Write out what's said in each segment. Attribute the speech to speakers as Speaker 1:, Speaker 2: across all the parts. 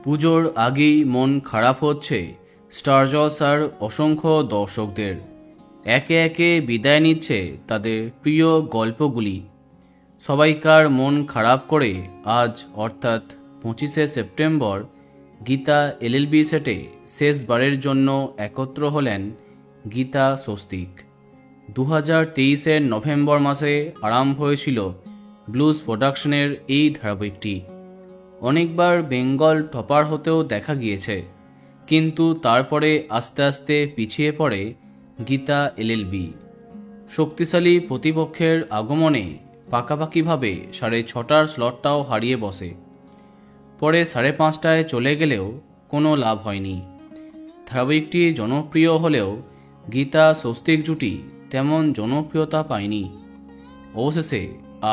Speaker 1: পুজোর আগেই মন খারাপ হচ্ছে স্টার জলসার অসংখ্য দর্শকদের। একে একে বিদায় নিচ্ছে তাদের প্রিয় গল্পগুলি। সবাইকার মন খারাপ করে আজ অর্থাৎ 25শে সেপ্টেম্বর গীতা এলএলবি সেটে শেষবারের জন্য একত্র হলেন গীতা স্বস্তিক। 2023-এর নভেম্বর মাসে আরম্ভ হয়েছিল ব্লুজ প্রোডাকশনের এই ধারাবাহিকটি। অনেকবার বেঙ্গল টপার হতেও দেখা গিয়েছে, কিন্তু তারপরে আস্তে আস্তে পিছিয়ে পড়ে গীতা এলএলবি। শক্তিশালী প্রতিপক্ষের আগমনে পাকাপাকিভাবে 6:30টার স্লটটাও হারিয়ে বসে। পরে 5:30টায় চলে গেলেও কোনো লাভ হয়নি। ধারাবাহিকটি জনপ্রিয় হলেও গীতা স্বস্তিক জুটি তেমন জনপ্রিয়তা পায়নি। অবশেষে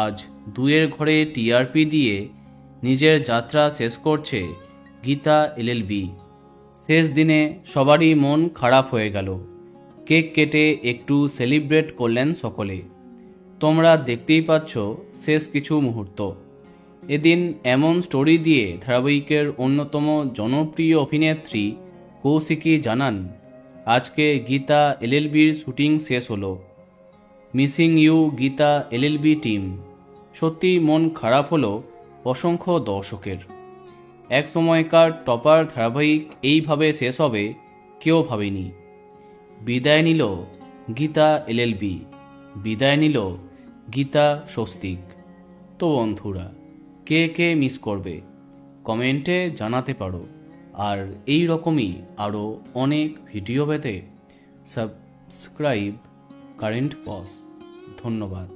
Speaker 1: আজ 2-এর ঘরে টিআরপি দিয়ে নিজের যাত্রা শেষ করছে গীতা এলএলবি। শেষ দিনে সবারই মন খারাপ হয়ে গেল। কেক কেটে একটু সেলিব্রেট করলেন সকলে। তোমরা দেখতেই পাচ্ছ শেষ কিছু মুহূর্ত। এদিন এমন স্টোরি দিয়ে ধারাবাহিকের অন্যতম জনপ্রিয় অভিনেত্রী কৌশিকী জানান, আজকে গীতা এলএলবির শুটিং শেষ হলো। Missing you Geeta LLB team. সত্যি মন খারাপ হলো অসংখ্য দর্শকের। এক সময়কার টপার ধারাবাহিক এইভাবে শেষ হবে কেউ ভাবেনি। বিদায় নিল গীতা এলএলবি, বিদায় নিল গীতা স্বস্তিক। তো বন্ধুরা, কে কে মিস করবে কমেন্টে জানাতে পারো। আর এই রকমই আরও অনেক ভিডিও পেতে সাবস্ক্রাইব কারেন্ট পজ। ধন্যবাদ।